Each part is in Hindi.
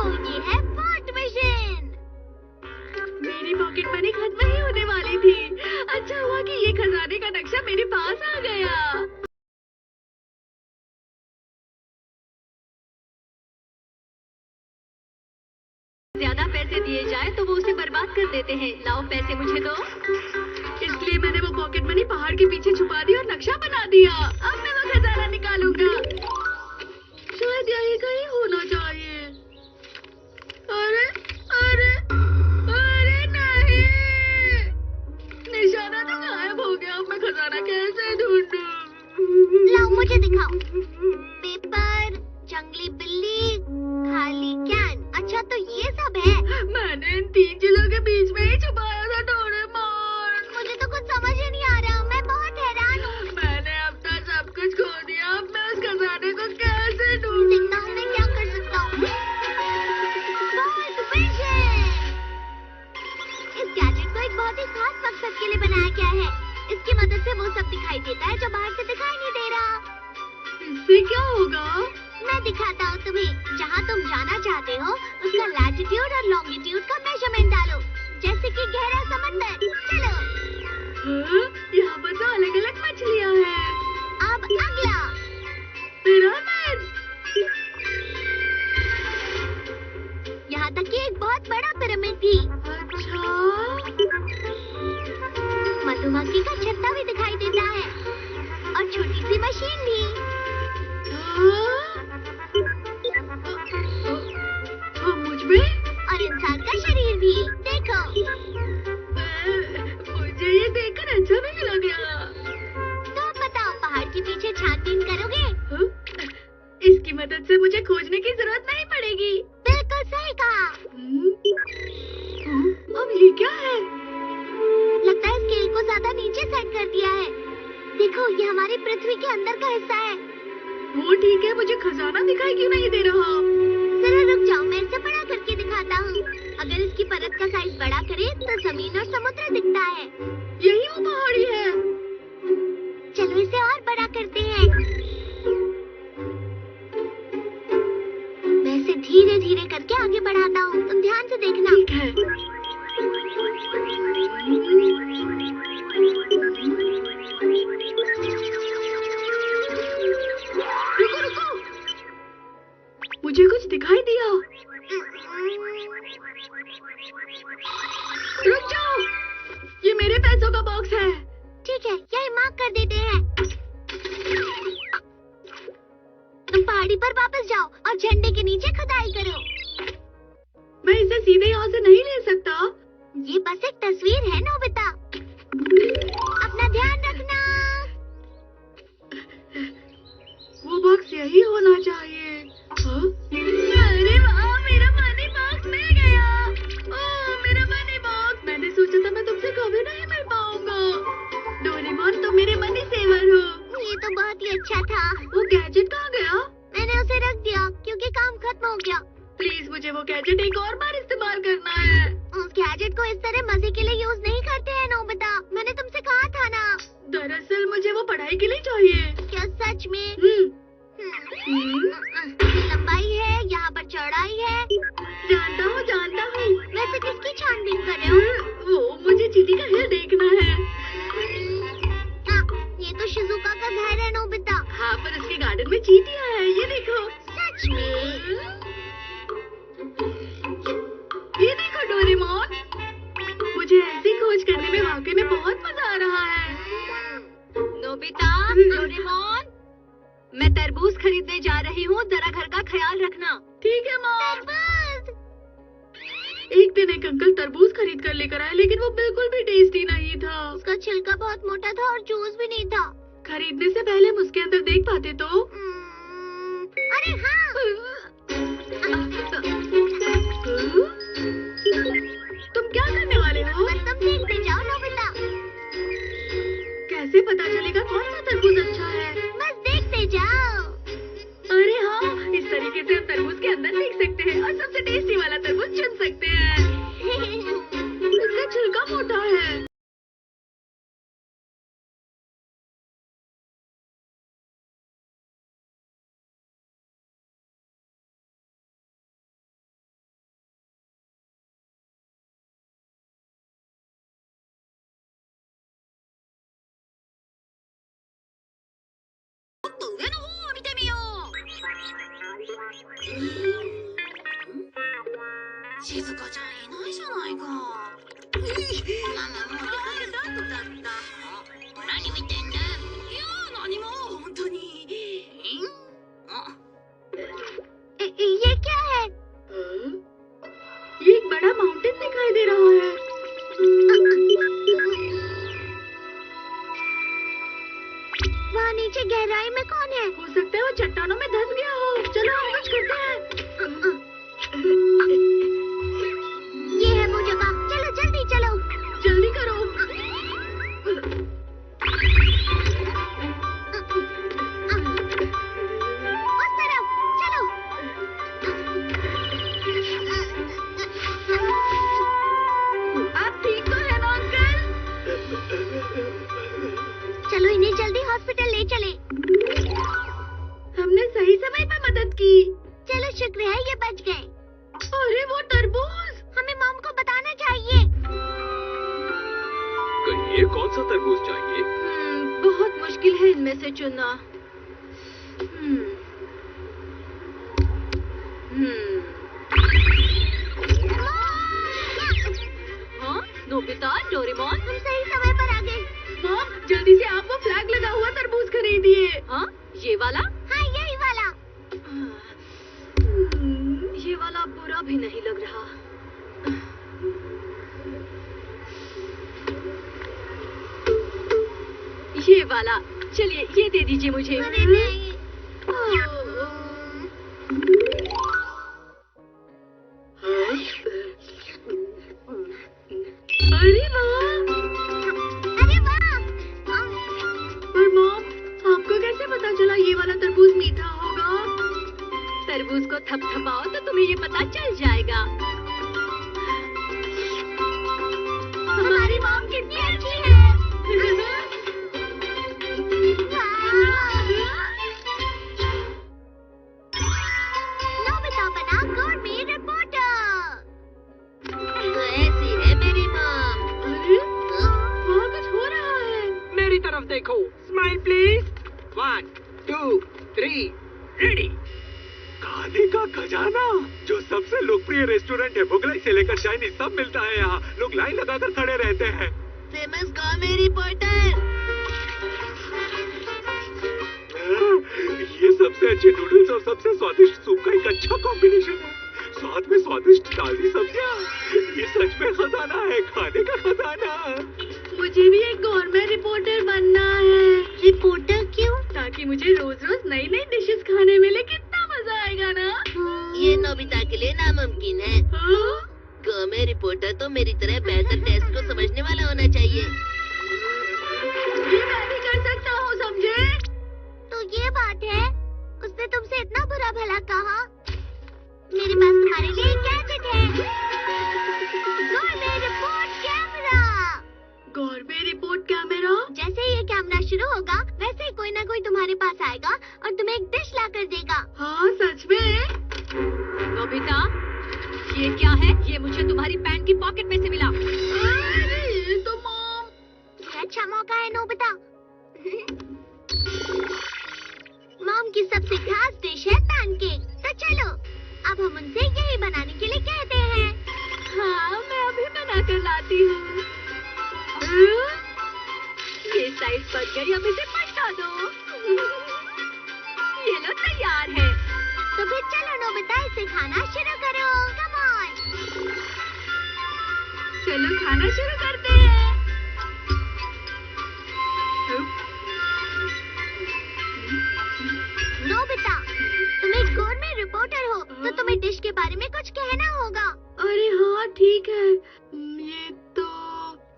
देखो, ये है वॉट मशीन। मेरी पॉकेट मनी खत्म ही होने वाली थी। अच्छा हुआ कि ये खजाने का नक्शा मेरे पास आ गया। ज्यादा पैसे दिए जाए तो वो उसे बर्बाद कर देते हैं। लाओ पैसे मुझे दो। इसलिए मैंने वो पॉकेट मनी पहाड़ के पीछे छुपा दी और नक्शा बना दिया। अब मैं वो खजाना निकालूंगा। शायद यही कहीं होना चाहिए। अरे अरे अरे नहीं, निशाना तो गायब हो गया। अब मैं खजाना कैसे ढूंढूं? लाओ मुझे दिखाओ। पेपर, जंगली बिल्ली, खाली कैन। अच्छा तो ये सब है। मैंने इन 3 चीजों के बीच में ही छुपाया था डोरेमोन। मुझे तो कुछ समझ ही नहीं आ रहा। मैं बहुत हैरान हूँ। मैंने अपना सब कुछ खो दिया। अब मैं उस खजाने को कैसे ढूंढूं? देखता हूँ मैं क्या कर सकता हूँ। What machine. इस गैजेट को एक बहुत ही खास मकसद के लिए बनाया गया है। इसकी मदद से वो सब दिखाई देता है जो बाहर से दिखाई नहीं दे रहा। इससे क्या होगा? मैं दिखाता हूँ तुम्हें। जहाँ तुम जाना चाहते हो उसका लैटिट्यूड और लॉन्गिट्यूड का मेजरमेंट डालो। जैसे कि गहरा समंदर। चलो। हाँ, यहाँ पर तो अलग अलग मछलियाँ हैं। अब अगला। पिरामिड। यहाँ तक कि एक बहुत बड़ा पिरामिड भी। अच्छा, मधुमक्खी का छत्ता भी दिखाई देता है और छोटी सी मशीन भी। मुझ में? और इंसान का शरीर भी। देखो। मुझे ये देखकर अच्छा भी लग गया। तो अब बताओ, पहाड़ के पीछे छानबीन करोगे? हाँ? इसकी मदद से मुझे खोजने की जरूरत नहीं पड़ेगी। बिल्कुल सही कहा। अब ये क्या है? लगता है स्केल को ज्यादा नीचे सेट कर दिया है। देखो, ये हमारी पृथ्वी के अंदर का हिस्सा है। वो ठीक है, मुझे खजाना दिखाई क्यों नहीं दे रहा? जरा रुक जाओ, मैं इसे बड़ा करके दिखाता हूँ। अगर इसकी परत का साइज बड़ा करे तो जमीन और समुद्र दिखता है। यही वो पहाड़ी है। चलो इसे और बड़ा करते हैं। मैं इसे धीरे धीरे करके आगे बढ़ाता हूँ। तुम ध्यान से देखना। ठीक है। रुको रुको, मुझे कुछ दिखाई दिया। रुक जाओ, ये मेरे पैसों का बॉक्स है। ठीक है, यही मार्क कर देते हैं। तुम पहाड़ी पर वापस जाओ और झंडे के नीचे खुदाई करो। मैं इसे सीधे यहाँ से नहीं ले सकता। ये बस एक तस्वीर है नोबिता। अपना ध्यान रखना। वो बॉक्स यही होना चाहिए। हाँ? अरे वाह, मेरा मनी बॉक्स मिल गया। ओह, मेरा मनी बॉक्स। मैंने सोचा था मैं तुमसे कभी नहीं मिल पाऊंगा। डोरेमोन, तुम मेरे मनी सेवर हो। ये तो बहुत ही अच्छा था। वो गैजेट कहाँ गया? मैंने उसे रख दिया क्योंकि काम खत्म हो गया। प्लीज मुझे वो गैजेट एक और बार इस्तेमाल करना है। उस गैजेट को इस तरह मजे के लिए यूज नहीं करते हैं नोबिता। मैंने तुमसे कहा था ना। दरअसल मुझे वो पढ़ाई के लिए चाहिए। क्या सच में? हम्म, ये लंबाई है, यहाँ पर चौड़ाई है। जानता हूँ जानता हूँ। वैसे किसकी छानबीन कर रहे हो? वो मुझे चीटी का हिल देखना है। ये तो शिजुका का घर है नोबिता। हाँ, पर उसके गार्डन में चीटियाँ हैं। ये देखो। सच में? ये देखो डोरेमोन, मुझे ऐसी खोज करने में वाकई में बहुत मजा आ रहा है। नोबिता, डोरेमोन, मैं तरबूज खरीदने जा रही हूँ। जरा घर का ख्याल रखना। ठीक है माँ। तरबूज। एक दिन एक अंकल तरबूज खरीद कर लेकर आए, लेकिन वो बिल्कुल भी टेस्टी नहीं था। उसका छिलका बहुत मोटा था और जूस भी नहीं था। खरीदने से पहले हम उसके अंदर देख पाते तो। अरे हाँ। तुम क्या करने वाले हो? बस तुम देखते जाओ नोबिता। कैसे पता चलेगा कौन सा तरबूज अच्छा है? बस देखते जाओ। अरे हाँ, इस तरीके से हम तरबूज के अंदर देख सकते हैं और सबसे टेस्टी वाला तरबूज चुन सकते हैं। इसका छिलका मोटा है। っと上の方を見てみよう。静香ちゃんいないじゃないか。ママもう誰だとだった。何見てんだ。いや何も本当に。ये क्या है? ये एक बड़ा माउंटेन दिखाई दे रहा है। वहाँ नीचे गहराई में कौन है? हो सकता है वो चट्टानों में धंस गया हो। चलो हम कुछ करते हैं। ये है वो जगह। चलो जल्दी चलो। जल्दी करो। उस तरफ चलो। आप ठीक तो है ना अंकल? चलो इन्हें जल्दी हॉस्पिटल ले चले। हमने सही समय पर मदद की। चलो शुक्र है ये बच गए। अरे वो तरबूज। हमें मॉम को बताना चाहिए। कहिए कौन सा तरबूज चाहिए? बहुत मुश्किल है इनमें से चुनना। हाँ, नोबिता, डोरेमोन, हम सही समय पर आ गए। मॉम, जल्दी से आप वो फ्लैग लगा हुआ तरबूज खरीदिए। हाँ, ये वाला? हाँ यही वाला। ये वाला बुरा भी नहीं लग रहा। ये वाला, चलिए ये दे दीजिए मुझे। अरे नहीं। अरे वाह! अरे वाह! पर मॉम, आपको कैसे पता चला ये वाला तरबूज मीठा होगा? तरबूज को थपथपाओ तो तुम्हें ये पता चल जाएगा। हमारी मॉम कितनी अच्छी है। नोबिता बना गोरमी रिपोर्टर। ऐसी है मेरी मॉम। अरे, वहाँ कुछ हो रहा है। मेरी तरफ देखो। Smile please. 1 2 3 रेडी। खाने का खजाना जो सबसे लोकप्रिय रेस्टोरेंट है, मुगलाई से लेकर चाइनीज सब मिलता है यहाँ। लोग लाइन लगाकर खड़े रहते हैं। Famous gourmet reporter. ये सबसे अच्छे नूडल्स और सबसे स्वादिष्ट सूप का एक अच्छा कॉम्बिनेशन है। साथ में स्वादिष्ट ताजी सब्जियाँ। ये सच में खजाना है, खाने का खजाना। मुझे भी एक गोरमे रिपोर्टर बनना है। रिपोर्टर क्यों? ताकि मुझे रोज रोज नई नई डिशेस खाने मिले। कितना मजा आएगा ना। ये नोबिता के लिए नामुमकिन है। हाँ? गोरमे रिपोर्टर तो मेरी तरह बेहतर टेस्ट को समझने वाला होना चाहिए। ये मैं भी कर सकता हूँ, समझे? तो ये बात है, उसने तुमसे इतना बुरा भला कहा। मेरे पास तुम्हारे लिए एक गैजेट है। गोरमे रिपोर्ट कैमरा। गोरमे report camera? जैसे ये कैमरा शुरू होगा, वैसे ही कोई ना कोई तुम्हारे पास आएगा और तुम्हें एक डिश ला कर देगा। हाँ, सच में? नोबिता, ये क्या है? ये मुझे तुम्हारी पैंट की पॉकेट में से मिला। अरे, ये तो मॉम। ये अच्छा मौका है नोबिता। मॉम की सबसे खास डिश है पैनकेक। तो चलो, अब हम उनसे यही बनाने के लिए कहते हैं। हाँ, मैं अभी बना कर लाती हूँ। ये साइड पक गई, अब इसे पलटा दो। ये लो, तैयार है। तो फिर चलो नोबिता, इसे खाना शुरू करो। Come on. चलो खाना शुरू करते हैं। नोबिता, तुम एक गोरमे रिपोर्टर हो, तो तुम्हें डिश के बारे में कुछ कहना होगा। अरे हाँ, ठीक है। ये तो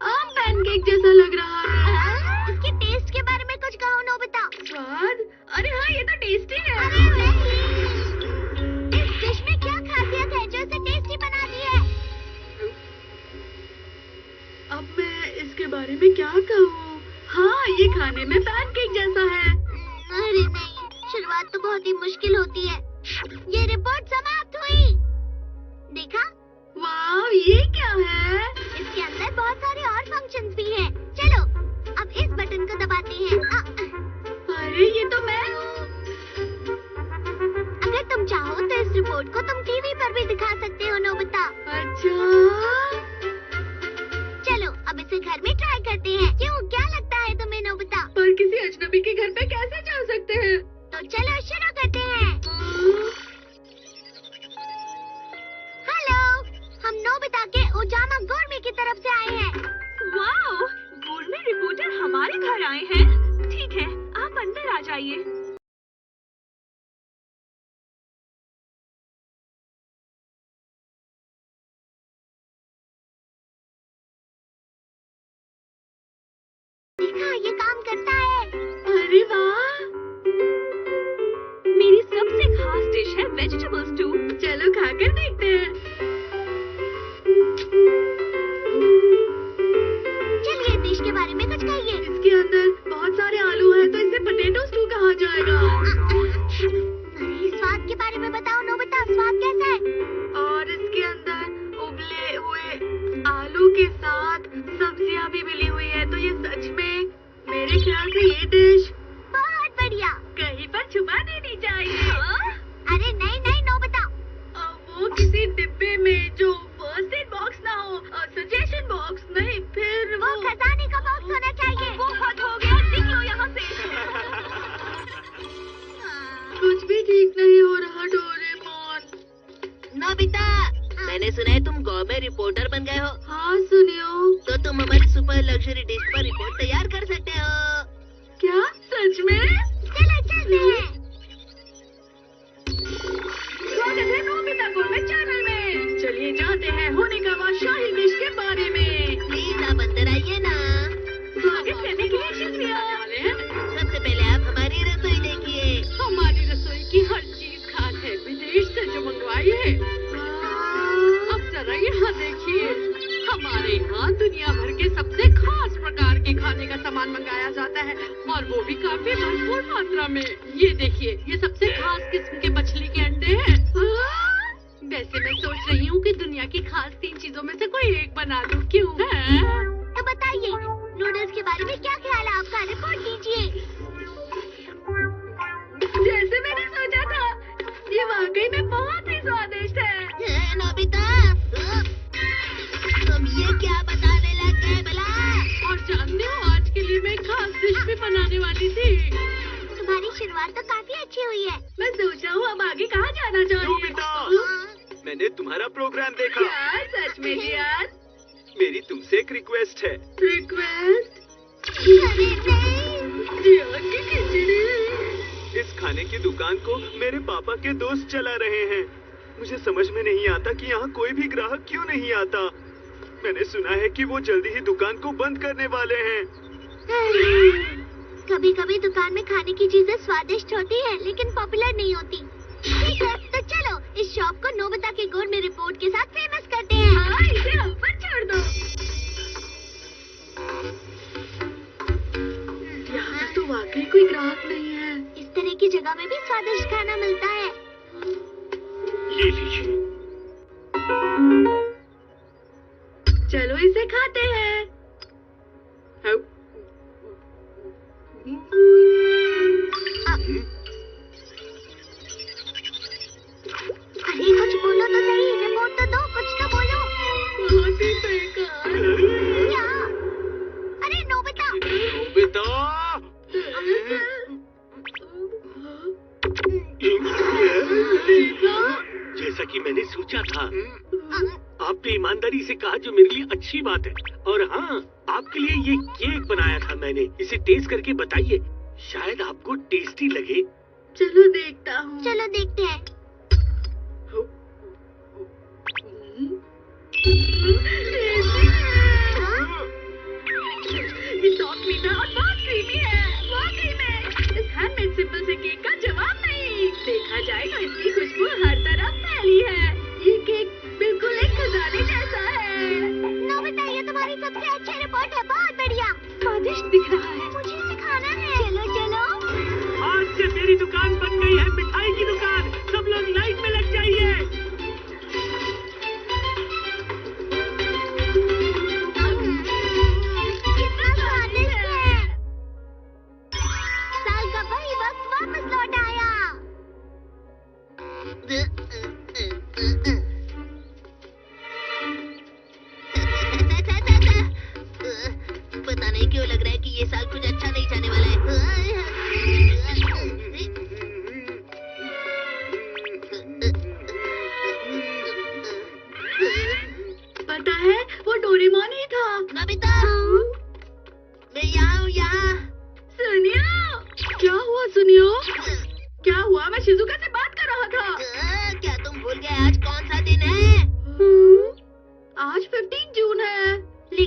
आम पैनकेक जैसा लग रहा है। इसके टेस्ट के बारे में कुछ कहो नोबिता। स्वाद? अरे हाँ, ये तो टेस्टी है। अरे नहीं, इस डिश में क्या खासियत है जो इसे टेस्टी बनाती है? अब मैं इसके बारे में क्या कहूँ? हाँ, ये खाने में पैनकेक जैसा है। अरे नहीं, शुरुआत तो बहुत ही मुश्किल होती है। ये रिपोर्ट समाप्त हुई। देखा? वाह, ये क्या है? इसके अंदर बहुत सारे और फंक्शंस भी हैं। चलो, अब इस बटन को दबाते हैं। अरे, ये तो मैं हूँ। तुम टीवी पर भी दिखा सकते हो नोबिता। अच्छा, चलो अब इसे घर में ट्राई करते हैं। क्यों, क्या लगता है तुम्हें नोबिता? पर किसी अजनबी के घर पे कैसे जा सकते हैं? तो चलो शुरू करते हैं। हेलो, हम नोबिता के ओजामा गोरमे की तरफ से आए हैं। वाओ, गोरमे रिपोर्टर हमारे घर आए हैं। ठीक है, आप अंदर आ जाइए। देखा, ये काम करता है। अरे वाह, मेरी सबसे खास डिश है वेजिटेबल स्टू। चलो खाकर देखते हैं। चलिए डिश के बारे में कुछ कहिए। इसके अंदर बहुत सारे आलू हैं, तो इसे पोटैटो स्टू कहा जाएगा। अरे स्वाद के बारे में बताओ नोबिता, स्वाद कैसा है? और इसके अंदर उबले हुए आलू के साथ सब्जियां भी मिली हुई है, तो ये सच में मेरे ख्याल से ये डिश बहुत बढ़िया। कहीं पर छुपा देनी चाहिए। अरे नहीं नहीं नोबिता, वो किसी डिब्बे में जो फर्स्ट एड बॉक्स ना हो, सजेशन बॉक्स नहीं, फिर वो खजाने का बॉक्स होना चाहिए। वो हद हो गया, निकलो यहाँ से। कुछ भी ठीक नहीं हो रहा डोरेमोन। नोबिता, मैंने सुना है तुम गॉर्मे रिपोर्टर बन गए हो। हाँ सुनियो। तो तुम हमारी सुपर लग्जरी डिश पर रिपोर्ट तैयार कर सकते हो। क्या सच में? चलो चलते हैं। स्वागत है नोबिता गोरमे चैनल में। चलिए जानते हैं होने का शाही डिश के बारे में। प्लीज आप अंदर आइए ना। स्वागत करने के लिए शुक्रिया। सबसे पहले आप हमारी रसोई देखिए। हमारी रसोई की हर चीज खास है, विदेश से जो मंगवाई है। अब जरा यहाँ देखिए, हमारे यहाँ दुनिया भर के सबसे खास प्रकार के खाने का सामान मंगाया जाता है, और वो भी काफी भरपूर मात्रा में। ये देखिए, ये सबसे खास किस्म के मछली के अंडे हैं। वैसे मैं सोच रही हूँ कि दुनिया की खास 3 चीजों में से कोई एक बना दूँ, क्यों है? तो बताइए, नूडल्स के बारे में क्या ख्याल है आपका? रिपोर्ट कीजिए। जैसे मैंने सोचा था, ये वाकई में बहुत ही स्वादिष्ट है। नोबिता, तुम ये क्या बताने लग गए भला? और जानते हो, आज के लिए मैं खास डिश भी बनाने वाली थी। तुम्हारी शुरुआत तो काफी अच्छी हुई है। मैं सोच रहा हूँ अब आगे कहाँ जाना चाहिए। नोबिता, मैंने तुम्हारा प्रोग्राम देखा। क्या सच में यार? मेरी तुमसे एक रिक्वेस्ट है। रिक्वेस्ट? अरे नहीं। जिया की खिचड़ी। इस खाने की दुकान को मेरे पापा के दोस्त चला रहे हैं। मुझे समझ में नहीं आता कि यहाँ कोई भी ग्राहक क्यों नहीं आता। मैंने सुना है कि वो जल्दी ही दुकान को बंद करने वाले हैं। कभी कभी दुकान में खाने की चीजें स्वादिष्ट होती है, लेकिन पॉपुलर नहीं होती। ठीक है, तो चलो इस शॉप को नोबिता के गोरमे रिपोर्ट के साथ फेमस करते हैं। हाँ, इसे हम पर छोड़ दो। यहाँ पर तो वाकई कोई ग्राहक नहीं है। इस तरह की जगह में भी स्वादिष्ट खाना मिलता है। ये लीजिए। चलो इसे खाते हैं। अरे कुछ बोलो तो सही, रिपोर्ट तो दो, कुछ तो बोलो। बहुत ही बेकार। क्या? अरे नोबिता। नोबिता, जैसा कि मैंने सोचा था, आपने ईमानदारी से कहा, जो मेरे लिए अच्छी बात है। और हाँ, आपके लिए ये केक बनाया था मैंने। इसे टेस्ट करके बताइए, शायद आपको टेस्टी लगे। चलो देखता हूँ। चलो देखते हैं। ये सॉफ्ट मीठा और बहुत क्रीमी है। वाकई में इस हैंडमेड सिंपल से केक का जवाब नहीं। देखा जाए तो इसकी खुशबू हर तरफ फैली है। ये केक बिल्कुल एक खजाने जैसा है। नोबिता, ये तुम्हारी सबसे अच्छी रिपोर्ट है, बहुत बढ़िया। स्वादिष्ट दिख रहा है। मुझे इसे खाना है। चलो चलो। आज से मेरी दुकान बन गई है, मिठाई की दुकान। सब लोग लाइन में लग जाइए। कितना स्वादिष्ट है। साल का वही वक्त वापस लौट आया।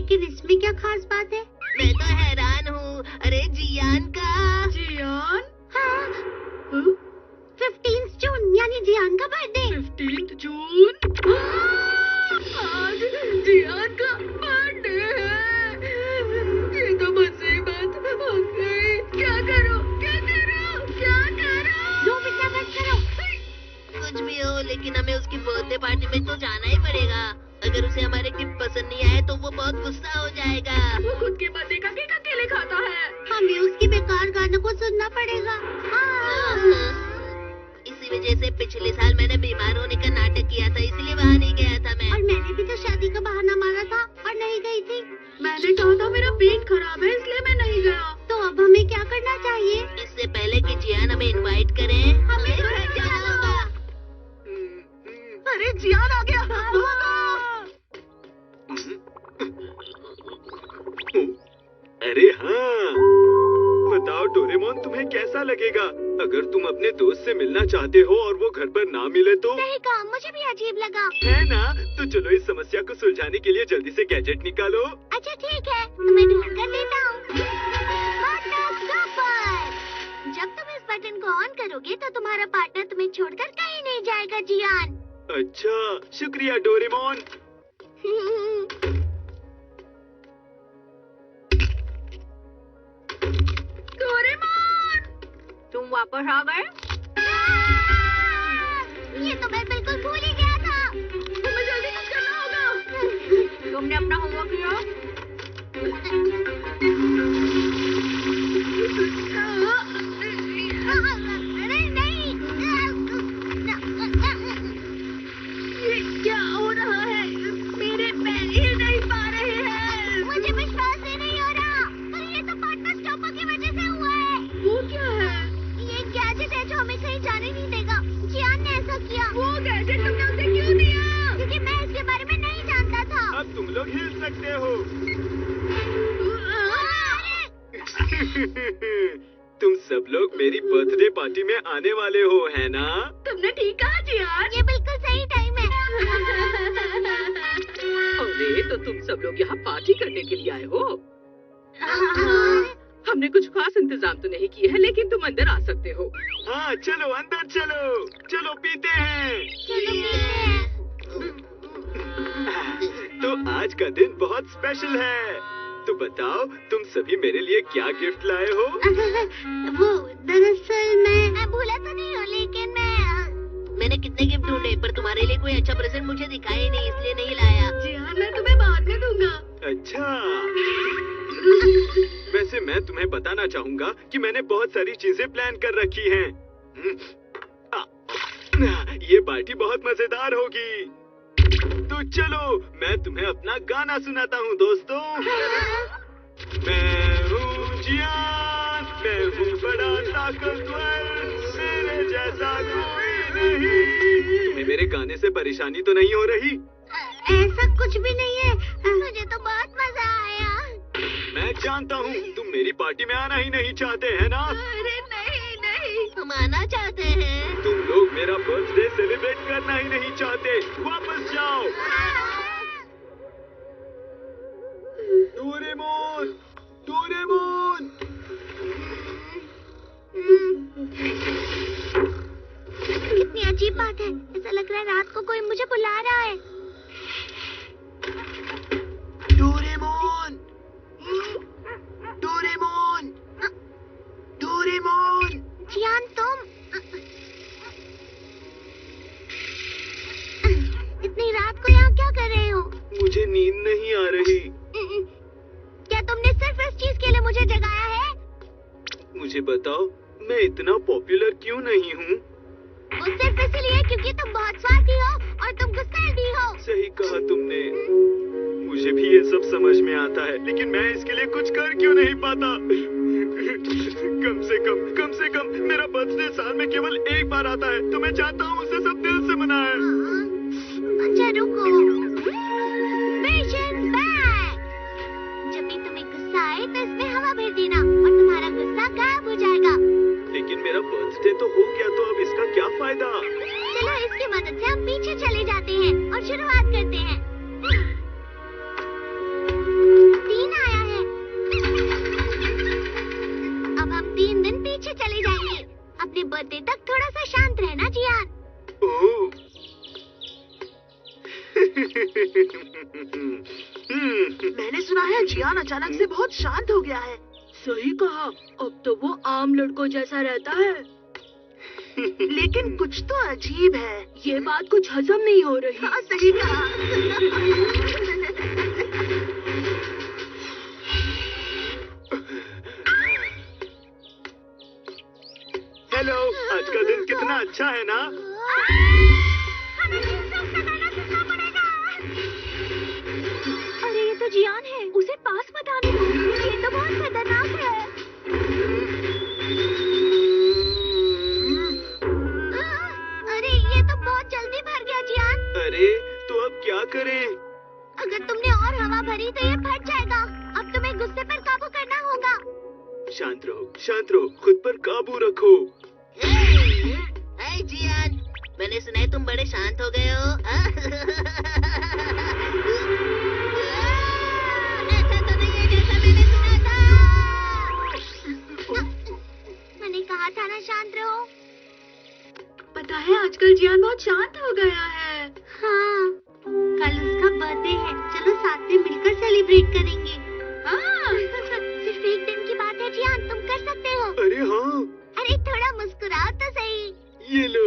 लेकिन इसमें क्या खास बात है? मैं तो हैरान हूँ। अरे जियान का। जियान? हाँ, हाँ? 15 जून यानी जियान का बर्थडे। 15 जून? आज जियान का बर्थडे है। ये तो मुसीबत हो गई। क्या करो? दो मिनट बस करो। कुछ भी हो, लेकिन हमें उसकी बर्थडे पार्टी में तो जाना ही पड़ेगा। अगर उसे हमारे गिफ्ट पसंद नहीं आए तो वो बहुत गुस्सा हो जाएगा। वो खुद के बर्थडे का केक अकेले खाता है। हमें उसके बेकार गानों को सुनना पड़ेगा। इसी वजह से पिछले साल मैंने बीमार होने का नाटक किया था, इसलिए वहाँ नहीं गया था मैं। और मैंने भी तो शादी का बहाना मारा था और नहीं गई थी। मैंने कहा था मेरा पेट खराब है, इसलिए मैं नहीं गया। तो अब हमें क्या करना चाहिए? इससे पहले कि जियान हमें इनवाइट करे, हमें घर जाना होगा। अरे जियान आ गया। अरे हाँ, बताओ डोरेमोन, तुम्हें कैसा लगेगा अगर तुम अपने दोस्त से मिलना चाहते हो और वो घर पर ना मिले तो? सही कहा, मुझे भी अजीब लगा। है ना? तो चलो इस समस्या को सुलझाने के लिए जल्दी से गैजेट निकालो। अच्छा ठीक है, तुम्हें ढूंढ कर लेता हूँ। जब तुम इस बटन को ऑन करोगे तो तुम्हारा पार्टनर तुम्हें छोड़कर कहीं नहीं जाएगा जियान। अच्छा, शुक्रिया डोरेमोन। डोरेमोन, तुम वापस आ गए? ये तो मैं बिल्कुल भूल ही गया था। तुम्हें जल्दी कुछ करना होगा। तुमने अपना होमवर्क किया? अरे नहीं। ये क्या हो रहा है? मेरे पैर हिल नहीं पा रहे हैं। मुझे विश्वास ही नहीं हो रहा। पर ये तो पार्टनर स्टॉपर की वजह से हुआ है। वो क्या है? ये गैजेट है जो हमें कहीं जाने नहीं देगा। जियान ने ऐसा किया। वो गैजेट तुमने उसे क्यों दिया? क्योंकि मैं इसके बारे में नहीं जानता था। अब तुम लोग हिल सकते हो। तुम सब लोग मेरी बर्थडे पार्टी में आने वाले हो, है ना? तुमने ठीक कहा जियान। ये बिल्कुल सही टाइम है। अरे तो तुम सब लोग यहाँ पार्टी करने के लिए आए हो? हमने कुछ खास इंतजाम तो नहीं किए हैं, लेकिन तुम अंदर आ सकते हो। हाँ चलो अंदर चलो, चलो पीते हैं। तो आज का दिन बहुत स्पेशल है। तो बताओ तुम सभी मेरे लिए क्या गिफ्ट लाए हो? वो दरअसल मैं भूला तो नहीं हूँ, लेकिन मैंने कितने गिफ्ट ढूंढे पर तुम्हारे लिए कोई अच्छा प्रेजेंट मुझे दिखा ही नहीं, इसलिए नहीं लाया। जियान, मैं तुम्हें बाद में दूंगा। अच्छा, वैसे मैं तुम्हें बताना चाहूँगा कि मैंने बहुत सारी चीजें प्लान कर रखी हैं। ये पार्टी बहुत मजेदार होगी। तो चलो मैं तुम्हें अपना गाना सुनाता हूँ दोस्तों। मैं हूँ जियान, मैं हूँ बड़ा ताकतवर, मेरे जैसा कोई नहीं। तुम्हें मेरे गाने से परेशानी तो नहीं हो रही? ऐसा कुछ भी नहीं है। मुझे तो बहुत मजा आया। मैं जानता हूँ तुम मेरी पार्टी में आना ही नहीं चाहते है ना? अरे नहीं नहीं, हम आना चाहते हैं। तुम लोग मेरा बर्थडे सेलिब्रेट करना ही नहीं चाहते। वापस जाओ। Doraemon, Doraemon. कितनी अजीब बात है। ऐसा लग रहा है रात को कोई मुझे बुला रहा है। Doraemon, Doraemon, Doraemon. जियान तुम इतनी रात को यहाँ क्या कर रहे हो? मुझे नींद नहीं आ रही। क्या तुमने सिर्फ इस चीज के लिए मुझे जगाया है? मुझे बताओ मैं इतना पॉपुलर क्यों नहीं हूँ? वो सिर्फ इसलिए क्योंकि तुम बहुत स्वार्थी हो और तुम गुस्सैल भी हो। सही कहा तुमने। मुझे भी ये सब समझ में आता है, लेकिन मैं इसके लिए कुछ कर क्यों नहीं पाता? कम से कम मेरा बर्थडे साल में केवल एक बार आता है, तो मैं चाहता हूँ उसे सब दिल से मनाएं। अच्छा रुको। Vision back। जब भी तुम्हें गुस्सा आए तो इसमें हवा भर देना और तुम्हारा गुस्सा गायब हो जाएगा। लेकिन मेरा बर्थडे तो हो गया, तो अब इसका क्या फायदा? चलो इसकी मदद से हम पीछे चले जाते हैं और शुरुआत करते हैं। मैंने सुना है जियान अचानक से बहुत शांत हो गया है। सही कहा, अब तो वो आम लड़कों जैसा रहता है। लेकिन कुछ तो अजीब है। ये बात कुछ हजम नहीं हो रही। हाँ, सही कहा। हेलो, आज का दिन कितना अच्छा है ना? अरे ये तो जियान है, उसे पास मत आने दो, ये तो बहुत खतरनाक है। अरे ये तो बहुत जल्दी भर गया जियान। अरे तो अब क्या करें? अगर तुमने और हवा भरी तो ये फट जाएगा। अब तुम्हें गुस्से पर काबू करना होगा। शांत रहो, खुद पर काबू रखो। हाय जियान, मैंने सुना है तुम बड़े शांत हो गए हो। ऐसा तो नहीं है जैसा मैंने सुना था। मैंने कहा था ना शांत रहो। पता है आजकल जियान बहुत शांत हो गया है। हाँ, कल उसका बर्थडे है, चलो साथ में मिलकर सेलिब्रेट करेंगे। हाँ। सिर्फ एक दिन की बात है जियान, तुम कर सकते हो। अरे हाँ, अरे थोड़ा मुस्कुराओ तो सही। ये लो।